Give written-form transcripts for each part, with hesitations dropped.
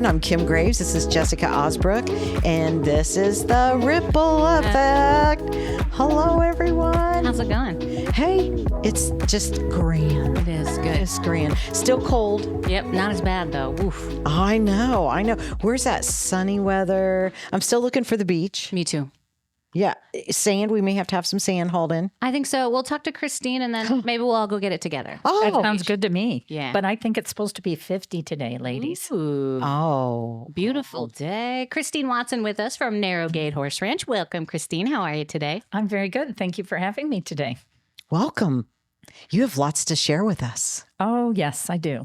everyone. I'm Kim Graves. This is Jessica Ausbrook, and this is the Ripple Effect. Hello, everyone. How's it going? Hey, it's just grand. It is good. It's grand. Still cold. Yep, not as bad though. Oof. I know. Where's that sunny weather? I'm still looking for the beach. Me too. Yeah, sand. We may have to have some sand hauled in. I think so. We'll talk to Christine and then maybe we'll all go get it together. That sounds good to me. Yeah. But I think it's supposed to be 50 today, ladies. Ooh. Oh, Beautiful day. Christine Watson with us from Narrow Gate Horse Ranch. Welcome, Christine. How are you today? I'm very good. Thank you for having me today. welcome. You have lots to share with us. Oh, yes, I do.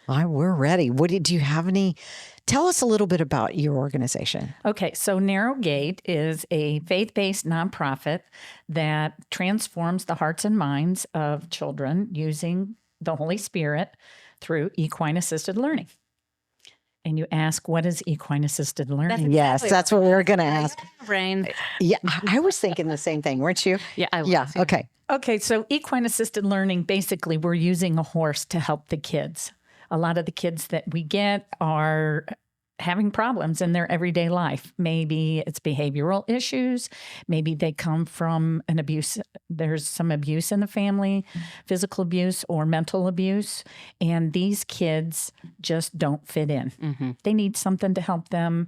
We're ready. Do you have any? Tell us a little bit about your organization. Okay, so Narrow Gate is a faith-based nonprofit that transforms the hearts and minds of children using the Holy Spirit through equine-assisted learning. And you ask, what is equine-assisted learning? Yes, that's what we were going to ask. Brain. Yeah, I was thinking the same thing, weren't you? Yeah, I was. Yeah, okay. Okay, so equine-assisted learning, basically, we're using a horse to help the kids. A lot of the kids that we get are having problems in their everyday life. Maybe it's behavioral issues. Maybe they come from an abuse. There's some abuse in the family, physical abuse or mental abuse. And these kids just don't fit in. Mm-hmm. They need something to help them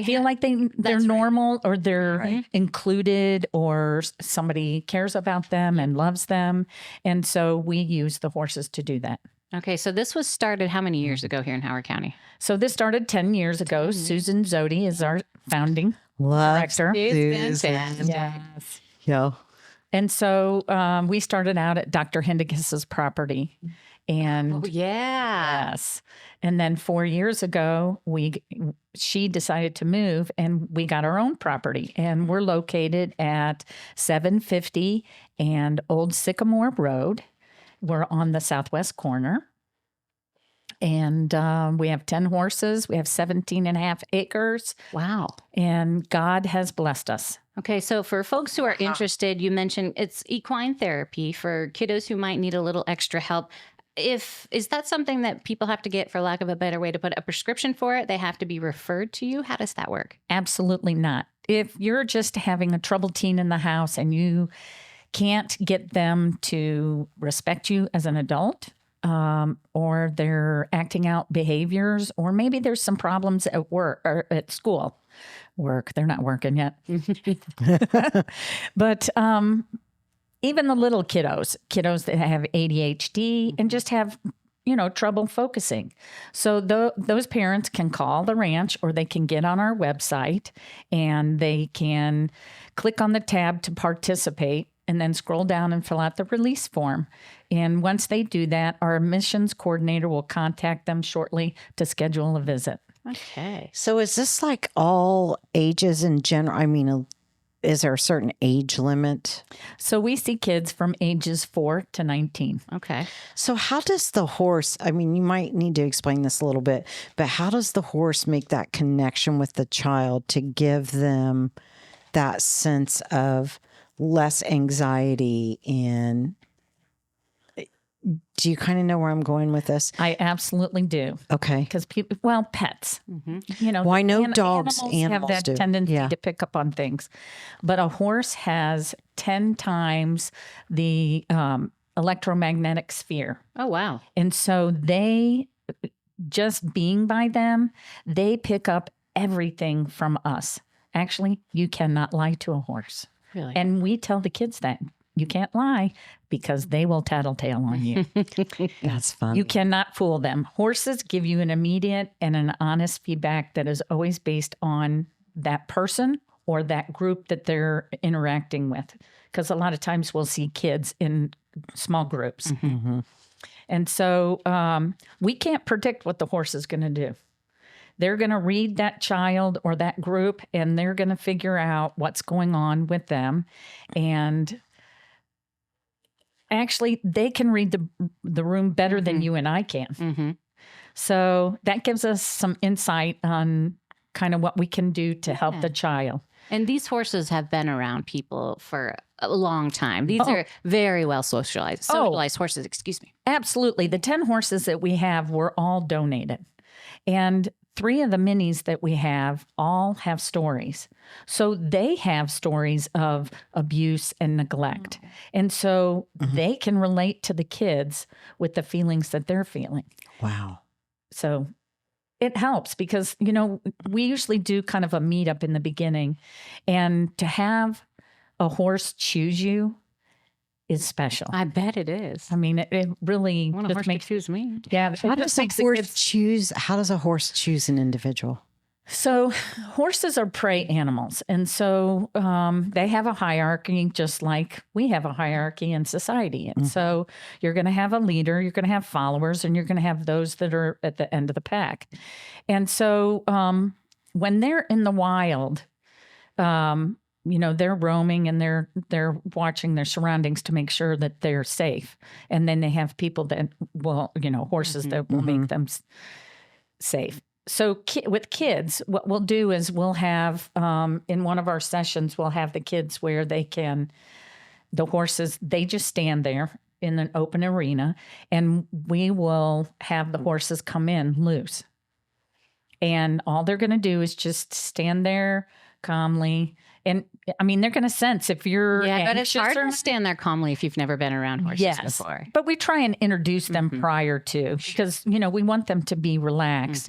feel like they're That's right. normal or they're included or somebody cares about them and loves them. And so we use the horses to do that. Okay, so this was started how many years ago here in Howard County? So this started 10 years ago. Susan Zodi is our founding Love director. Susan. Yes. Yo. And so we started out at Dr. Hindicus's property. And yes. And then 4 years ago, she decided to move and we got our own property. And we're located at 750 and Old Sycamore Road. We're on the southwest corner. And we have 10 horses. We have 17 and a half acres. Wow. And God has blessed us. Okay, so for folks who are interested, you mentioned it's equine therapy for kiddos who might need a little extra help. Is that something that people have to get, for lack of a better way to put it, a prescription for it? They have to be referred to you? How does that work? Absolutely not. If you're just having a troubled teen in the house and you can't get them to respect you as an adult, or they're acting out behaviors, or maybe there's some problems at work or at school. They're not working yet. But even the little kiddos that have ADHD and just have, trouble focusing. So those parents can call the ranch or they can get on our website and they can click on the tab to participate and then scroll down and fill out the release form. And once they do that, our admissions coordinator will contact them shortly to schedule a visit. Okay. So is this like all ages in general? I mean, is there a certain age limit? So we see kids from ages 4 to 19. Okay. So how does the horse, I mean, you might need to explain this a little bit, but how does the horse make that connection with the child to give them that sense of less anxiety? And do you kind of know where I'm going with this? I absolutely do. Okay. Because pets, Well, I know dogs, animals have that do. tendency Yeah. to pick up on things. But a horse has 10 times the electromagnetic sphere. Oh, wow. And so just being by them, they pick up everything from us. Actually, you cannot lie to a horse. Really? And we tell the kids that. You can't lie because they will tattletale on you. That's fun. You cannot fool them. Horses give you an immediate and an honest feedback that is always based on that person or that group that they're interacting with. Because a lot of times we'll see kids in small groups. Mm-hmm. And so we can't predict what the horse is going to do. They're going to read that child or that group and they're going to figure out what's going on with them. And actually, they can read the room better than you and I can. Mm-hmm. So that gives us some insight on kind of what we can do to help the child. And these horses have been around people for a long time. These are very well socialized horses, excuse me. Absolutely. The 10 horses that we have were all donated. And 3 of the minis that we have all have stories. So they have stories of abuse and neglect. And so they can relate to the kids with the feelings that they're feeling. Wow. So it helps because, we usually do kind of a meetup in the beginning. And to have a horse choose you is special. I bet it is. I mean, it really I want a horse to choose me. Yeah. How does a horse choose an individual? So horses are prey animals. And so they have a hierarchy, just like we have a hierarchy in society. And so you're going to have a leader, you're going to have followers, and you're going to have those that are at the end of the pack. And so when they're in the wild, they're roaming and they're watching their surroundings to make sure that they're safe. And then they have people that will, horses that will make them safe. So with kids, what we'll do is we'll have, in one of our sessions, we'll have the kids where the horses, they just stand there in an open arena, and we will have the horses come in loose. And all they're going to do is just stand there calmly. And I mean, they're going to sense if you're but it's hard to stand there calmly if you've never been around horses before. But we try and introduce them prior to, because, we want them to be relaxed.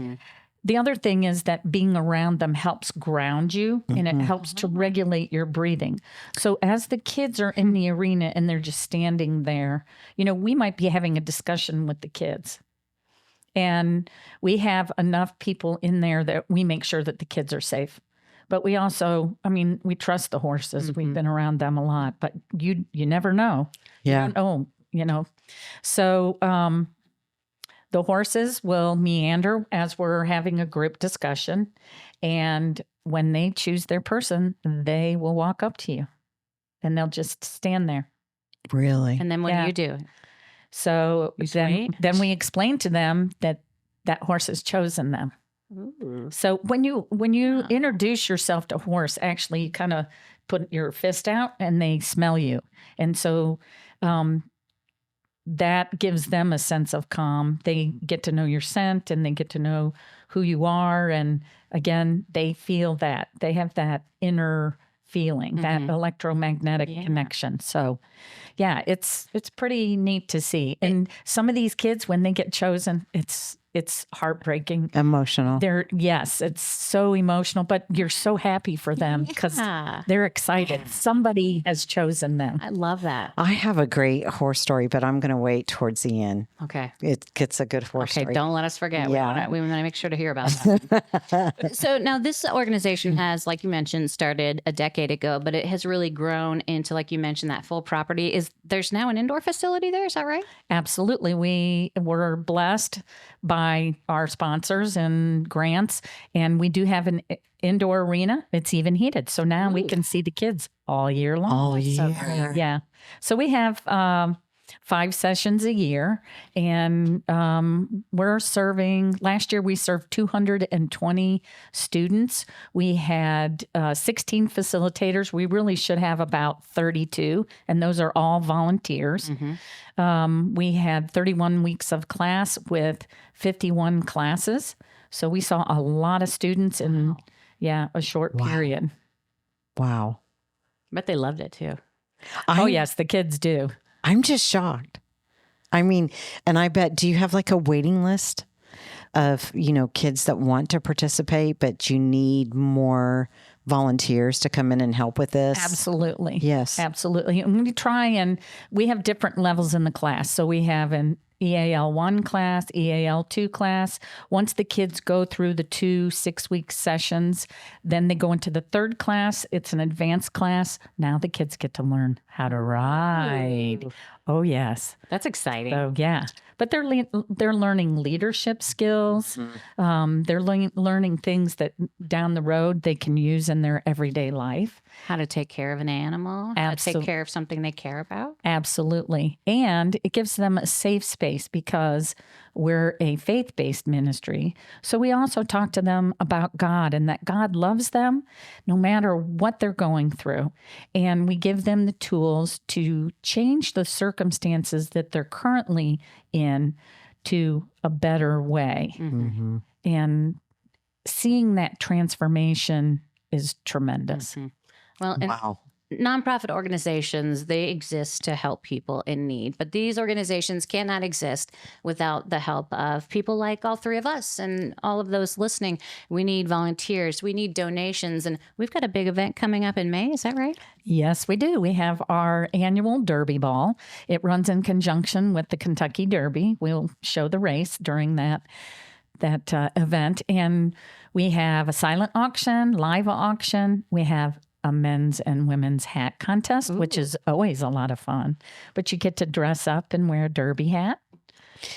The other thing is that being around them helps ground you and it helps to regulate your breathing. So as the kids are in the arena and they're just standing there, we might be having a discussion with the kids. And we have enough people in there that we make sure that the kids are safe. But we also, we trust the horses. We've been around them a lot, but you never know. Yeah. You don't know, So the horses will meander as we're having a group discussion. And when they choose their person, they will walk up to you and they'll just stand there. Really? And then what do you do? So then we explain to them that horse has chosen them. Ooh. So when you introduce yourself to a horse, actually you kind of put your fist out and they smell you. And so that gives them a sense of calm. They get to know your scent and they get to know who you are. And again, they feel that. They have that inner feeling, that electromagnetic connection. So yeah, it's pretty neat to see. And some of these kids, when they get chosen, it's heartbreaking. Emotional. It's so emotional, but you're so happy for them because they're excited. Somebody has chosen them. I love that. I have a great horse story, but I'm going to wait towards the end. Okay. It gets a good horse story. Okay, don't let us forget. Yeah. We want to make sure to hear about that. So now this organization has, like you mentioned, started a decade ago, but it has really grown into, like you mentioned, that full property. There's now an indoor facility there, is that right? Absolutely. We were blessed by our sponsors and grants, and we do have an indoor arena. It's even heated, so now we can see the kids all year long. All year. Yeah. So we have 5 sessions a year, and we're serving. Last year we served 220 students. We had 16 facilitators. We really should have about 32, and those are all volunteers. We had 31 weeks of class with 51 classes. So we saw a lot of students in a short period. Wow. But they loved it too. Oh yes, the kids do. I'm just shocked. And I bet, do you have like a waiting list of, kids that want to participate, but you need more volunteers to come in and help with this? Absolutely. Yes. Absolutely. And we have different levels in the class. So we have an EAL1 class, EAL2 class. Once the kids go through the 2 6-week sessions, then they go into the 3rd class. It's an advanced class. Now the kids get to learn how to ride. Ooh. Oh, yes. That's exciting. So, yeah. But they're learning leadership skills. They're learning things that down the road they can use in their everyday life. How to take care of an animal. How to take care of something they care about. Absolutely. And it gives them a safe space because we're a faith-based ministry. So we also talk to them about God and that God loves them no matter what they're going through. And we give them the tools to change the circumstances that they're currently in to a better way. and seeing that transformation is tremendous. Well, and Wow. nonprofit organizations, they exist to help people in need, but these organizations cannot exist without the help of people like all three of us and all of those listening. We need volunteers, we need donations, and we've got a big event coming up in May. Is that right? Yes, we do. We have our annual Derby Ball. It runs in conjunction with the Kentucky Derby. We'll show the race during that event, and we have a silent auction, live auction. We have a men's and women's hat contest, which is always a lot of fun. But you get to dress up and wear a derby hat.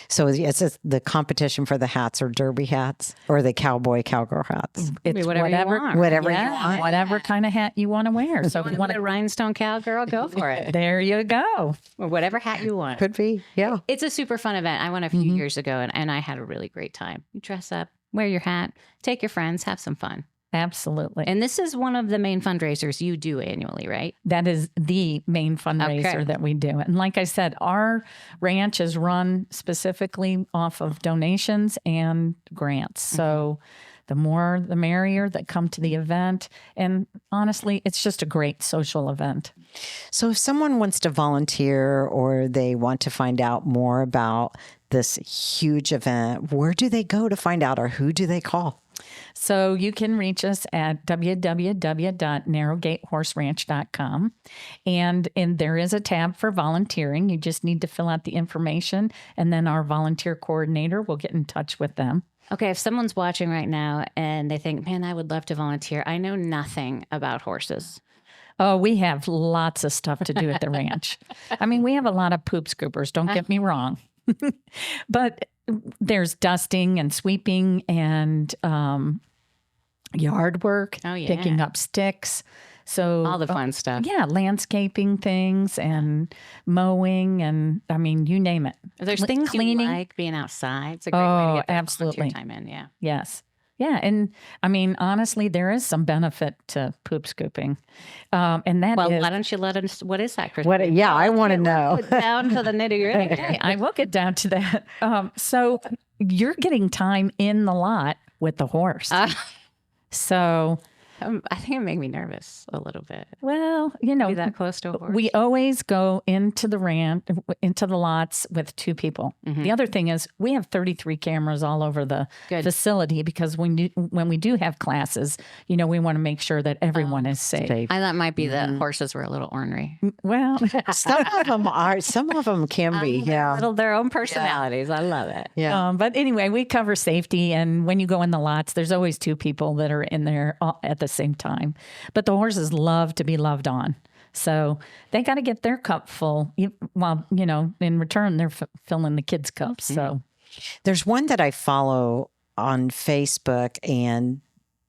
So it's the competition for the hats or derby hats or the cowgirl hats. It's whatever you want. Whatever you yeah, want. whatever kind of hat you want to wear. So if you want a rhinestone cowgirl, go for it. there you go. Or whatever hat you want. Could be. Yeah. It's a super fun event. I went a few years ago and I had a really great time. You dress up, wear your hat, take your friends, have some fun. Absolutely. And this is one of the main fundraisers you do annually, right? That is the main fundraiser that we do. And like I said, our ranch is run specifically off of donations and grants. So the more the merrier that come to the event. And honestly, it's just a great social event. So if someone wants to volunteer or they want to find out more about this huge event, where do they go to find out or who do they call? So you can reach us at www.narrowgatehorseranch.com. And there is a tab for volunteering. You just need to fill out the information, and then our volunteer coordinator will get in touch with them. Okay, if someone's watching right now and they think, man, I would love to volunteer. I know nothing about horses. Oh, we have lots of stuff to do at the ranch. I mean, we have a lot of poop scoopers, don't get me wrong. But there's dusting and sweeping and yard work, picking up sticks. So all the fun stuff. Yeah, landscaping things and mowing and I mean, you name it. There's things cleaning. You like being outside. It's a great way to get that volunteer time in. Yeah. Yes. Yeah. And I mean, honestly, there is some benefit to poop scooping. And that why don't you let us, what is that, Chris? I want to know. Down to the nitty gritty. Okay, I will get down to that. So you're getting time in the lot with the horse. So I think it made me nervous a little bit. Well, you know, be that close to a horse. We always go into the lots with two people. The other thing is we have 33 cameras all over the facility because when we do have classes, you know, we want to make sure that everyone is safe. I thought might be the horses were a little ornery. Well, some of them are. Some of them can be. Yeah, their own personalities. Yeah. I love it. Yeah. But anyway, we cover safety, and when you go in the lots, there's always two people that are in there at the same time. But the horses love to be loved on. So they got to get their cup full while, you know, in return, they're filling the kids' cups. So there's one that I follow on Facebook, and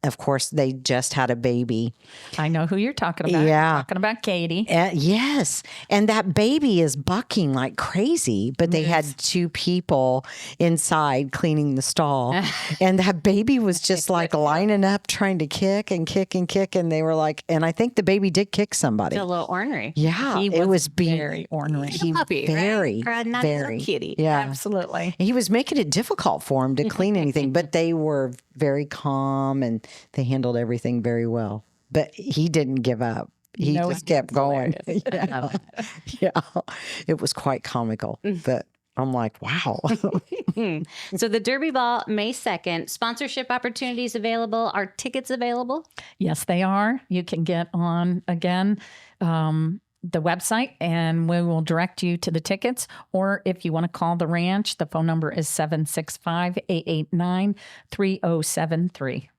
of course, they just had a baby. I know who you're talking about. Yeah. You're talking about Katie. Yes. And that baby is bucking like crazy, but they had two people inside cleaning the stall. And that baby was just like lining up, trying to kick and kick and kick. And they were like, and I think the baby did kick somebody. It's a little ornery. Yeah. It was very ornery. Puppy, very, right? Not very. a kitty. Yeah. Absolutely. He was making it difficult for him to clean anything, but they were very calm and they handled everything very well. But he didn't give up. He just kept going. Yeah. It was quite comical. But I'm like, wow. So the Derby Ball, May 2nd, sponsorship opportunities available. Are tickets available? Yes, they are. You can get on, again, the website, and we will direct you to the tickets. Or if you want to call the ranch, the phone number is 765-889-3073.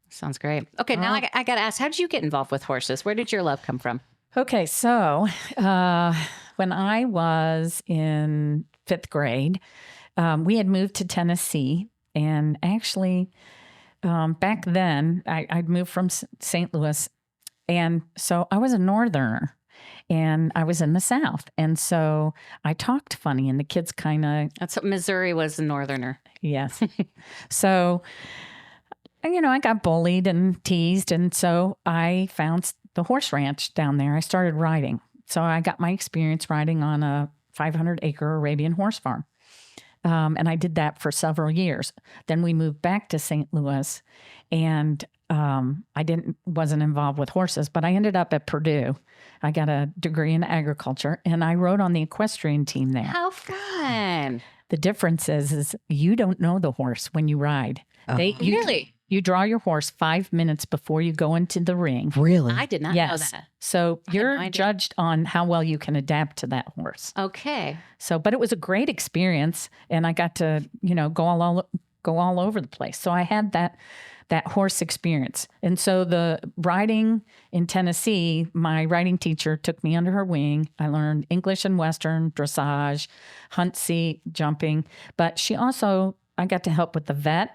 Sounds great. Okay, now I got to ask, how did you get involved with horses? Where did your love come from? Okay, so when I was in 5th grade, we had moved to Tennessee. And actually, back then, I'd moved from St. Louis. And so I was a northerner. And I was in the South. And so I talked funny, and the kids kind of... That's what Missouri was, a northerner. Yes. So, you know, I got bullied and teased. And so I found the horse ranch down there. I started riding. So I got my experience riding on a 500-acre Arabian horse farm. And I did that for several years. Then we moved back to St. Louis, and wasn't involved with horses, but I ended up at Purdue. I got a degree in agriculture, and I rode on the equestrian team there. How fun. The difference is you don't know the horse when you ride. Really? You draw your horse 5 minutes before you go into the ring. Really? I did not know that. So had no you're idea. judged on how well you can adapt to that horse. Okay. So, but it was a great experience, and I got to, go all over the place. So I had that horse experience. And so the riding in Tennessee, my riding teacher took me under her wing. I learned English and Western, dressage, hunt seat, jumping. But I got to help with the vet.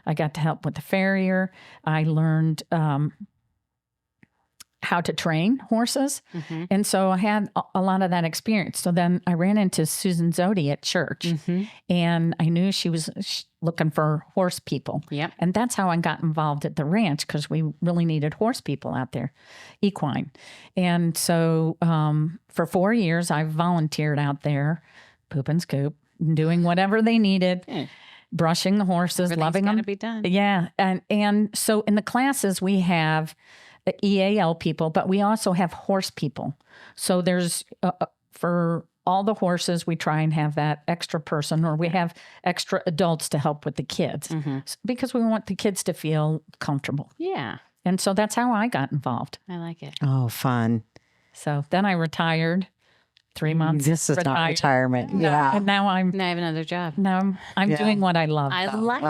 I got to help with the farrier. I learned how to train horses. Mm-hmm. And so I had a lot of that experience. So then I ran into Susan Zodi at church, Mm-hmm. and I knew she was looking for horse people. Yep. And that's how I got involved at the ranch, because we really needed horse people out there, equine. And so for 4 years, I volunteered out there, poop and scoop, doing whatever they needed. Brushing the horses, loving them. Gotta be done. Yeah. And so in the classes, we have EAL people, but we also have horse people. So there's, for all the horses, we try and have that extra person, or we have extra adults to help with the kids, because we want the kids to feel comfortable. Yeah. And so that's how I got involved. I like it. Oh, fun. So then I retired. 3 months. This is not retired. retirement. Yeah. And now I'm Now I have another job. doing what I love. I though. like Oh.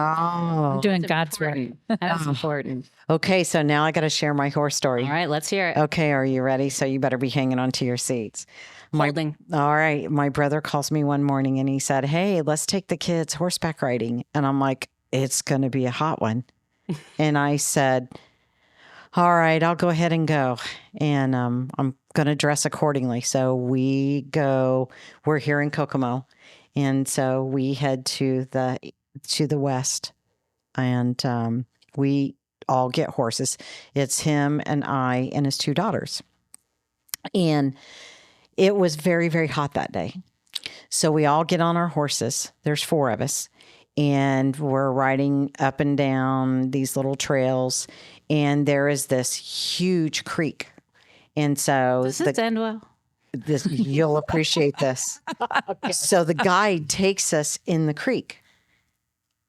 I'm doing God's work. important. That's important. Okay, so now I got to share my horse story. All right, let's hear it. Okay, are you ready? So you better be hanging on to your seats. Folding. All right. My brother calls me one morning and he said, "Hey, let's take the kids horseback riding." And I'm like, "It's going to be a hot one." And I said, "All right, I'll go ahead and go." And I'm going to dress accordingly. So we go, we're here in Kokomo. And so we head to the west, and we all get horses. It's him and I and his 2 daughters. And it was very, very hot that day. So we all get on our horses. There's 4 of us. And we're riding up and down these little trails. And there is this huge creek. And so Does this end well? you'll appreciate this. Okay. So the guide takes us in the creek.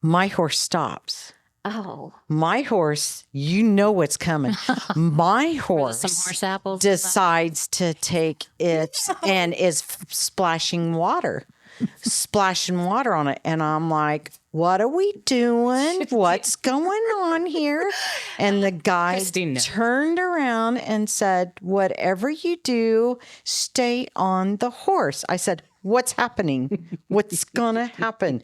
My horse stops. Oh. My horse, you know what's coming. My horse, Some horse apples. decides to take it and is splashing water on it. And I'm like, "What are we doing? What's going on here?" And the guy Christine knows. turned around and said, "Whatever you do, stay on the horse." I said, "What's happening? What's going to happen?"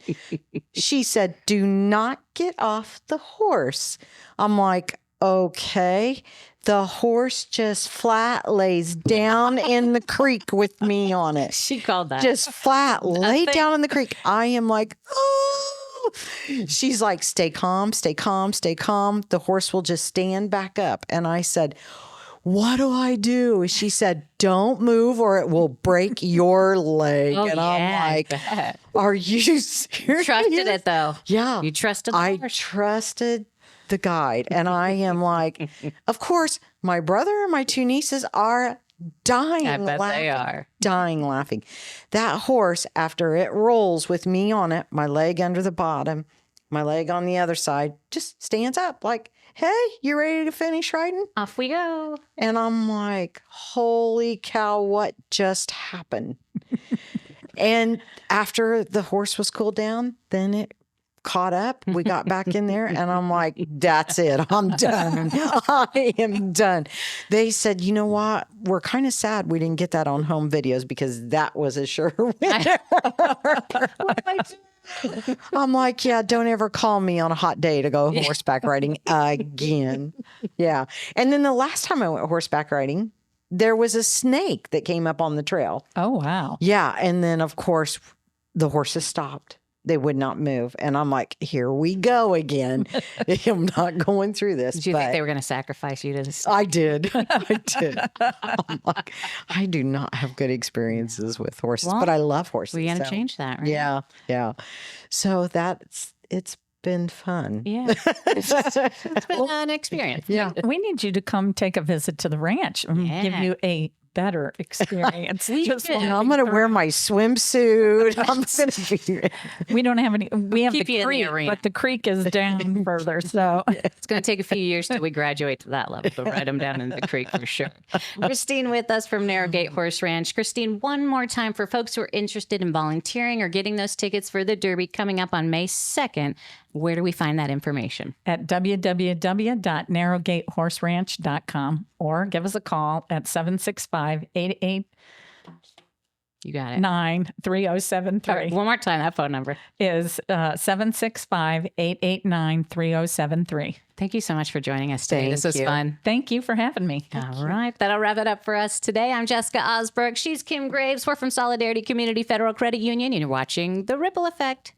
She said, "Do not get off the horse." I'm like, "Okay." The horse just flat lays down in the creek with me on it. She called that. Just flat, lay down in the creek. I am like, "Oh." She's like, "Stay calm, stay calm, stay calm. The horse will just stand back up." And I said, "What do I do?" She said, "Don't move or it will break your leg." Oh, and yeah, I'm like, I bet. "Are you serious?" Trusted it though. Yeah. You trusted the I horse. trusted the guide. And I am like, of course, my brother and my 2 nieces are dying I bet laughing. they are. Dying laughing. That horse, after it rolls with me on it, my leg under the bottom, my leg on the other side, just stands up like, "Hey, you ready to finish riding?" Off we go. And I'm like, "Holy cow, what just happened?" And after the horse was cooled down, then it caught up. We got back in there and I'm like, "That's it. I'm done. I am done." They said, "You know what? We're kind of sad we didn't get that on home videos because that was a sure winner." I'm like, "Yeah, don't ever call me on a hot day to go horseback riding again." Yeah. And then the last time I went horseback riding, there was a snake that came up on the trail. Oh, wow. Yeah. And then, of course, the horses stopped. They would not move. And I'm like, here we go again. I'm not going through this. Did you think they were going to sacrifice you to this? I did. I did. I'm like, I do not have good experiences with horses, but I love horses. We got to change that, right? Yeah. Yeah. So it's been fun. Yeah. It's been an experience. Yeah. We need you to come take a visit to the ranch and give you a better experience. I'm going to wear my swimsuit. I'm going to be. We don't have any. We have Keep the you in the creek, arena. but the creek is down further. So It's going to take a few years till we graduate to that level, but ride them down in the creek for sure. Christine with us from Narrowgate Horse Ranch. Christine, one more time for folks who are interested in volunteering or getting those tickets for the Derby coming up on May 2nd, where do we find that information? at www.narrowgatehorseranch.com or give us a call at 765-889-3073 You got it. All right, one more time, that phone number. is 765-889-3073. Thank you so much for joining us today. This Thank was you. fun. Thank you for having me. All right. That'll wrap it up for us today. I'm Jessica Ausbrook. She's Kim Graves. We're from Solidarity Community Federal Credit Union, and you're watching The Ripple Effect.